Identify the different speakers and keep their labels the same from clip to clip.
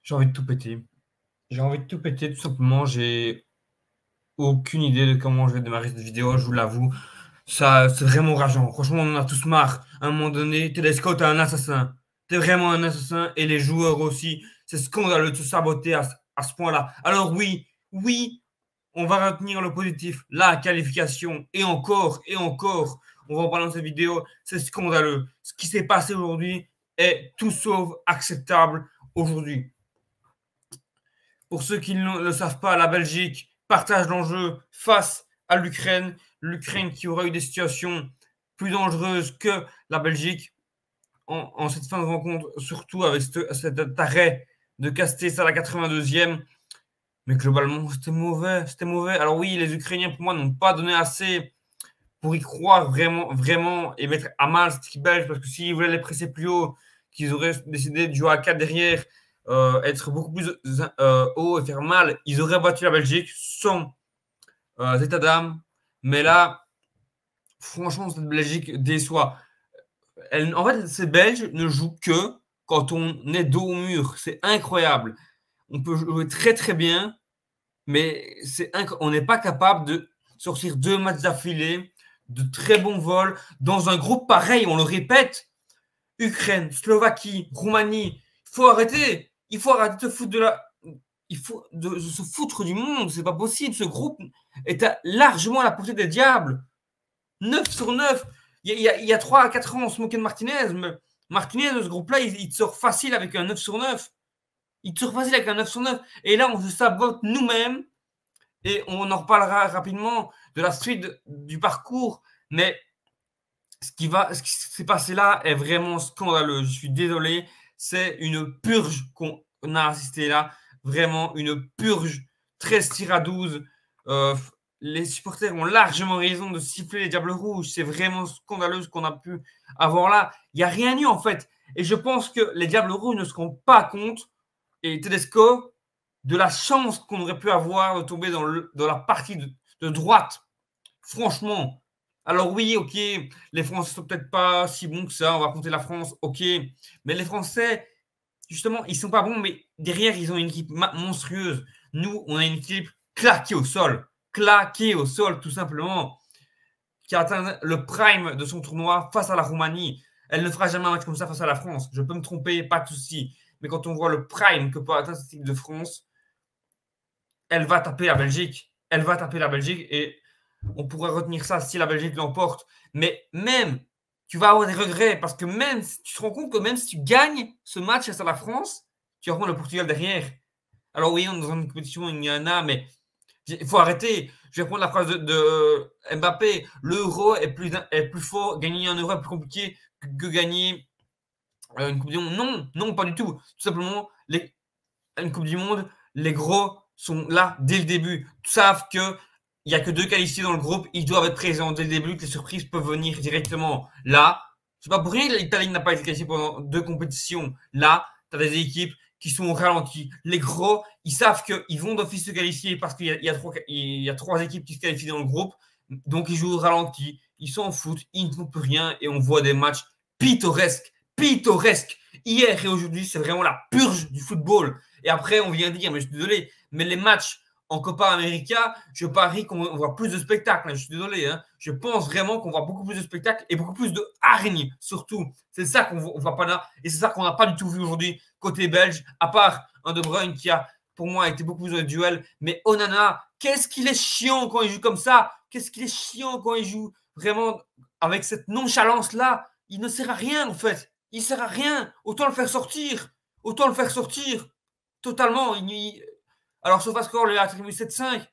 Speaker 1: J'ai envie de tout péter. J'ai envie de tout péter, tout simplement. J'ai aucune idée de comment je vais démarrer cette vidéo, je vous l'avoue. Ça, c'est vraiment rageant. Franchement, on en a tous marre. À un moment donné, Tedesco, t'es un assassin. T'es vraiment un assassin et les joueurs aussi. C'est scandaleux de se saboter à ce point-là. Alors oui, oui, on va retenir le positif. La qualification, et encore, on va en parler dans cette vidéo. C'est scandaleux. Ce qui s'est passé aujourd'hui est tout sauf acceptable aujourd'hui. Pour ceux qui ne le savent pas, la Belgique partage l'enjeu face à l'Ukraine. L'Ukraine qui aura eu des situations plus dangereuses que la Belgique en cette fin de rencontre, surtout avec cet arrêt de Castells à la 82e. Mais globalement, c'était mauvais. C'était mauvais. Alors oui, les Ukrainiens, pour moi, n'ont pas donné assez pour y croire vraiment, vraiment et mettre à mal cette équipe belge. Parce que s'ils voulaient les presser plus haut, qu'ils auraient décidé de jouer à 4 derrière, être beaucoup plus haut et faire mal, ils auraient battu la Belgique sans état d'âme. Mais là, franchement, cette Belgique déçoit. En fait, ces Belges ne jouent que quand on est dos au mur. C'est incroyable. On peut jouer très très bien, mais on n'est pas capable de sortir 2 matchs d'affilée, de très bons vols, dans un groupe pareil, on le répète, Ukraine, Slovaquie, Roumanie, il faut arrêter de foutre il faut de se foutre du monde, c'est pas possible, ce groupe est largement à la portée des diables. 9 sur 9. Il y a 3 à 4 ans, on se moquait de Martinez, mais Martinez, de ce groupe-là, il te sort facile avec un 9 sur 9. Il te sort facile avec un 9 sur 9. Et là, on se sabote nous-mêmes. Et on en reparlera rapidement de la suite du parcours. Mais ce qui s'est passé là est vraiment scandaleux. Je suis désolé. C'est une purge qu'on a assisté là. Vraiment une purge 13 tirs à 12. Les supporters ont largement raison de siffler les Diables Rouges. C'est vraiment scandaleux ce qu'on a pu avoir là. Il n'y a rien eu en fait. Et je pense que les Diables Rouges ne se rendent pas compte. Et Tedesco, de la chance qu'on aurait pu avoir de tomber dans la partie de droite. Franchement. Alors oui, ok, les Français sont peut-être pas si bons que ça, on va compter la France, ok. Mais les Français, justement, ils sont pas bons, mais derrière, ils ont une équipe monstrueuse. Nous, on a une équipe claquée au sol, tout simplement, qui a atteint le prime de son tournoi face à la Roumanie. Elle ne fera jamais un match comme ça face à la France. Je peux me tromper, pas de souci. Mais quand on voit le prime que peut atteindre cette équipe de France, elle va taper la Belgique. Elle va taper la Belgique et on pourrait retenir ça si la Belgique l'emporte. Mais même, tu vas avoir des regrets parce que même, tu te rends compte que même si tu gagnes ce match face à la France, tu vas prendre le Portugal derrière. Alors oui, on est dans une compétition, il y en a, mais il faut arrêter. Je vais prendre la phrase de Mbappé. L'euro est plus fort. Gagner un euro est plus compliqué que gagner une Coupe du Monde. Non, non, pas du tout. Tout simplement, une Coupe du Monde, les gros sont là dès le début. Ils savent qu'il n'y a que 2 qualifiés dans le groupe. Ils doivent être présents dès le début, que les surprises peuvent venir directement. Là, c'est pas pour rien que l'Italie n'a pas été qualifiée pendant 2 compétitions. Là, tu as des équipes qui sont au ralenti. Les gros, ils savent qu'ils vont d'office se qualifier parce qu'il y a 3 équipes qui se qualifient dans le groupe. Donc, ils jouent au ralenti. Ils s'en foutent. Ils ne font plus rien. Et on voit des matchs pittoresques. Pittoresques. Hier et aujourd'hui, c'est vraiment la purge du football. Et après, on vient dire, mais je suis désolé, mais les matchs en Copa América, je parie qu'on voit plus de spectacles. Je suis désolé. Hein. Je pense vraiment qu'on voit beaucoup plus de spectacles et beaucoup plus de hargne, surtout. C'est ça qu'on ne voit pas là. Et c'est ça qu'on n'a pas du tout vu aujourd'hui côté belge, à part un De Bruyne qui a, pour moi, été beaucoup plus dans le duel. Mais Onana, qu'est-ce qu'il est chiant quand il joue comme ça. Qu'est-ce qu'il est chiant quand il joue vraiment avec cette nonchalance-là. Il ne sert à rien, en fait. Il ne sert à rien. Autant le faire sortir. Autant le faire sortir. Totalement. Alors, SofaScore lui a attribué 7-5.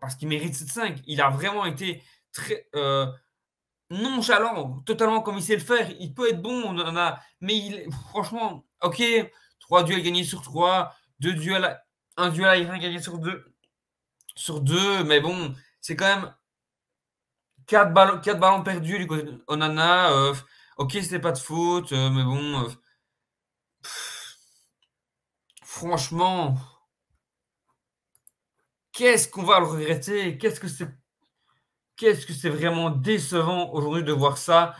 Speaker 1: Parce qu'il mérite 7-5. Il a vraiment été très nonchalant, totalement comme il sait le faire. Il peut être bon, on en a, mais franchement, ok, 3 duels gagnés sur 3, 2 duels, un duel aérien gagné sur 2, mais bon, c'est quand même 4 ballons perdus du côté de Onana. Ok, c'était pas de faute, mais bon, franchement, qu'est-ce qu'on va le regretter? Qu'est-ce que c'est vraiment décevant aujourd'hui de voir ça,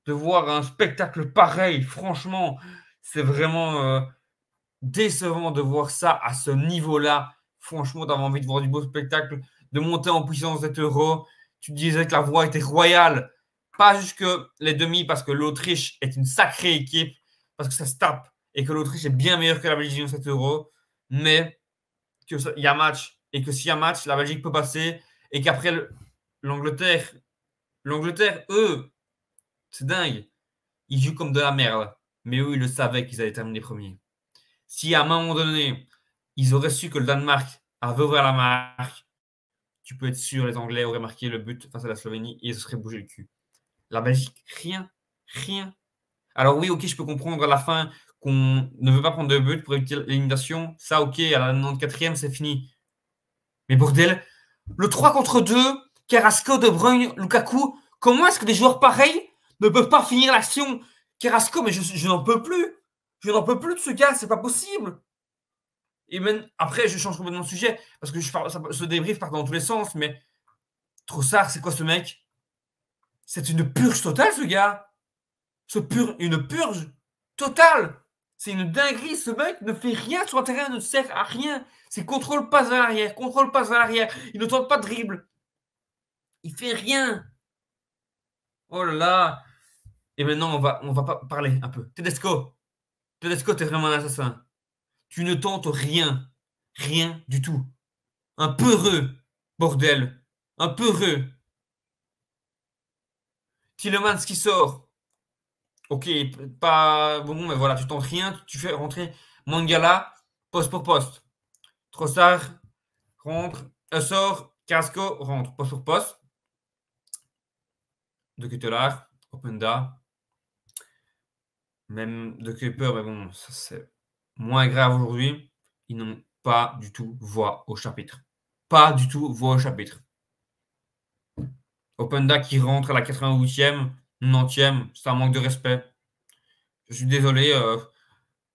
Speaker 1: de voir un spectacle pareil. Franchement, c'est vraiment décevant de voir ça à ce niveau-là. Franchement, d'avoir envie de voir du beau spectacle, de monter en puissance cet Euro. Tu disais que la voie était royale. Pas juste que les demi, parce que l'Autriche est une sacrée équipe, parce que ça se tape et que l'Autriche est bien meilleure que la Belgique dans cet Euro. Mais qu'il y a match et que s'il y a match, la Belgique peut passer et qu'après l'Angleterre, eux, c'est dingue. Ils jouent comme de la merde. Mais eux, ils le savaient qu'ils allaient terminer premiers. Si à un moment donné, ils auraient su que le Danemark avait ouvert la marque, tu peux être sûr, les Anglais auraient marqué le but face à la Slovénie et ils se seraient bougé le cul. La Belgique, rien, rien. Alors oui, ok, je peux comprendre à la fin qu'on ne veut pas prendre de but pour éviter l'élimination. Ça, ok, à la 94e, c'est fini. Mais bordel, le 3 contre 2, Carrasco, De Bruyne, Lukaku, comment est-ce que des joueurs pareils ne peuvent pas finir l'action? Carrasco, mais je n'en peux plus. Je n'en peux plus de ce gars, c'est pas possible. Et même après, je change complètement de sujet parce que ce débrief part dans tous les sens. Mais Trossard, c'est quoi ce mec? C'est une purge totale, ce gars. Une purge totale. C'est une dinguerie. Ce mec ne fait rien sur le terrain, ne sert à rien. C'est contrôle passe vers l'arrière, contrôle passe vers l'arrière. Il ne tente pas de dribble. Il fait rien. Oh là là. Et maintenant, on va pas parler un peu. Tedesco, t'es vraiment un assassin. Tu ne tentes rien. Rien du tout. Un peureux, bordel. Un peureux. Tielemans qui sort. Ok, pas bon, mais voilà, tu tentes rien. Tu fais rentrer Mangala, poste pour poste. Trossard rentre, sort. Casco rentre, poste pour poste. De Ketelaar, Openda. Même de Kuiper, mais bon, ça c'est moins grave aujourd'hui. Ils n'ont pas du tout voix au chapitre. Pas du tout voix au chapitre. Openda qui rentre à la 88e, 90e, c'est un manque de respect. Je suis désolé.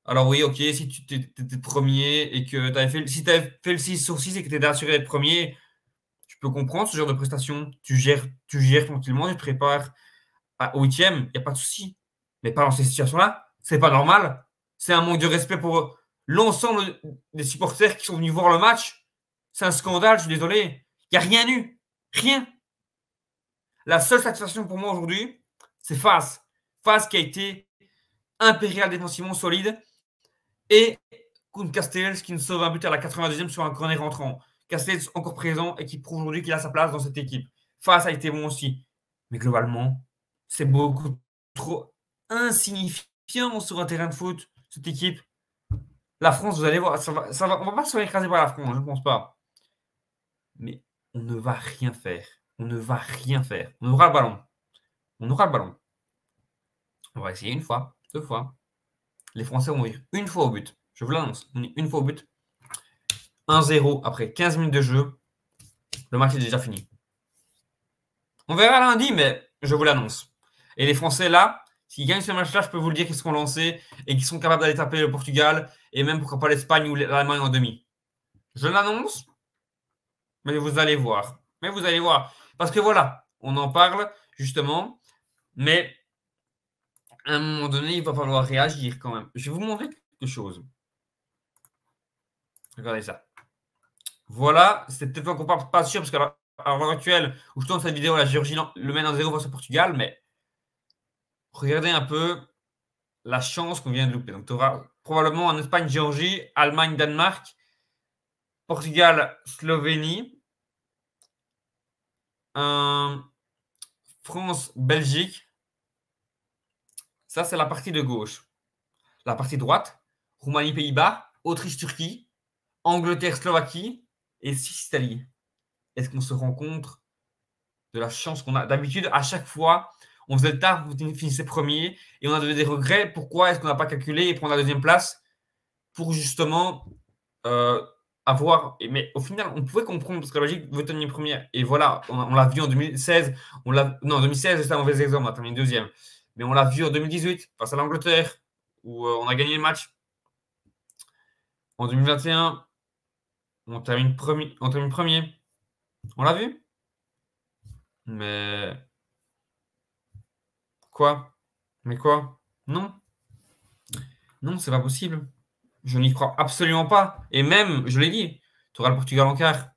Speaker 1: Alors oui, ok, si tu étais premier et que si tu avais fait le 6 sur 6 et que tu étais assuré d'être premier, tu peux comprendre ce genre de prestation. Tu gères tranquillement, tu te prépares au 8e, il n'y a pas de souci. Mais pas dans ces situations-là. C'est pas normal. C'est un manque de respect pour l'ensemble des supporters qui sont venus voir le match. C'est un scandale, je suis désolé. Il n'y a rien eu. Rien. La seule satisfaction pour moi aujourd'hui, c'est Fas. Fas qui a été impérial défensivement solide. Et Koun Castells qui nous sauve un but à la 92e sur un corner rentrant. Castells encore présent et qui prouve aujourd'hui qu'il a sa place dans cette équipe. Fas a été bon aussi. Mais globalement, c'est beaucoup trop insignifiant sur un terrain de foot, cette équipe. La France, vous allez voir, on va pas se faire écraser par la France, je ne pense pas. Mais on ne va rien faire. On ne va rien faire. On aura le ballon. On aura le ballon. On va essayer une fois, deux fois. Les Français vont ir une fois au but. Je vous l'annonce. On est une fois au but. 1-0 après 15 minutes de jeu. Le match est déjà fini. On verra lundi, mais je vous l'annonce. Et les Français, là, s'ils gagnent ce match-là, je peux vous le dire qu'ils seront lancés et qu'ils sont capables d'aller taper le Portugal et même pourquoi pas l'Espagne ou l'Allemagne en demi. Je l'annonce, mais vous allez voir. Mais vous allez voir. Parce que voilà, on en parle justement, mais à un moment donné, il va falloir réagir quand même. Je vais vous montrer quelque chose. Regardez ça. Voilà, c'est peut-être encore pas sûr parce qu'à l'heure actuelle, où je tourne cette vidéo, la Géorgie le mène 1-0 face au Portugal, mais regardez un peu la chance qu'on vient de louper. Donc, tu auras probablement en Espagne, Géorgie, Allemagne, Danemark, Portugal, Slovénie, France, Belgique. Ça, c'est la partie de gauche. La partie droite, Roumanie, Pays-Bas, Autriche, Turquie, Angleterre, Slovaquie et 6 Italie. Est-ce qu'on se rend compte de la chance qu'on a? D'habitude, à chaque fois, on faisait le taf, on finissait premier et on avait des regrets. Pourquoi est-ce qu'on n'a pas calculé et prendre la deuxième place pour justement avoir. Mais au final, on pouvait comprendre parce que la Belgique veut terminer première. Et voilà, on l'a vu en 2016. Non, en 2016, c'est un mauvais exemple, on a terminé deuxième. Mais on l'a vu en 2018 face à l'Angleterre où on a gagné le match. En 2021, on termine premier. On l'a vu. Mais quoi? Mais quoi? Non. Non, c'est pas possible. Je n'y crois absolument pas. Et même, je l'ai dit, tu auras le Portugal en quart.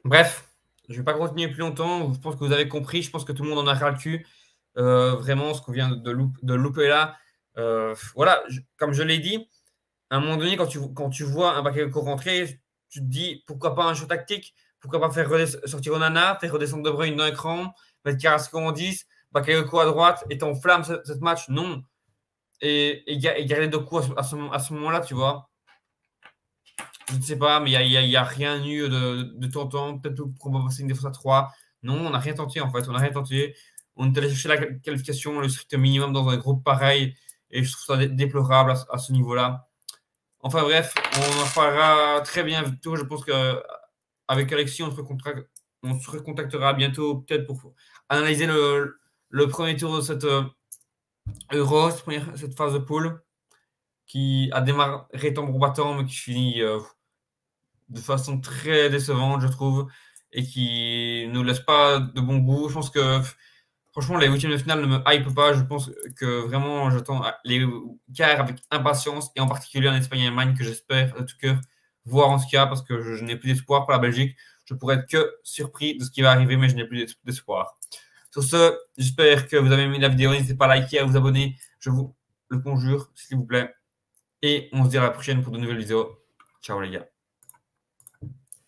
Speaker 1: Bref, je ne vais pas continuer plus longtemps. Je pense que vous avez compris. Je pense que tout le monde en a ras le cul. Vraiment, ce qu'on vient de louper là. Voilà, comme je l'ai dit, à un moment donné, quand tu vois un Bakayoko rentrer, tu te dis pourquoi pas un jeu tactique? Pourquoi pas faire sortir Onana, faire redescendre De Bruyne dans l'écran, mettre Carrasco en 10, Bakayoko à droite et t'enflamme cette match? Non. Et garder Doku à ce moment-là, tu vois. Je ne sais pas, mais il y a rien eu de tentant. Peut-être qu'on va passer une défense à 3. Non, on n'a rien tenté en fait. On n'a rien tenté. On est allé chercher la qualification, le strict minimum dans un groupe pareil. Et je trouve ça déplorable à ce niveau-là. Enfin bref, on en reparlera très bientôt. Je pense qu'avec Alexis, on se recontactera bientôt, peut-être pour analyser le premier tour de cette Euro, cette phase de poule, qui a démarré tambour battant, mais qui finit de façon très décevante, je trouve, et qui ne nous laisse pas de bon goût. Je pense que franchement, les huitièmes de finale ne me hype pas. Je pense que vraiment, j'attends les quarts avec impatience, et en particulier en Espagne et en Allemagne, que j'espère de tout cœur voir en tout cas, parce que je n'ai plus d'espoir pour la Belgique. Je pourrais être que surpris de ce qui va arriver, mais je n'ai plus d'espoir. Sur ce, j'espère que vous avez aimé la vidéo. N'hésitez pas à liker, à vous abonner. Je vous le conjure, s'il vous plaît. Et on se dit à la prochaine pour de nouvelles vidéos. Ciao les gars.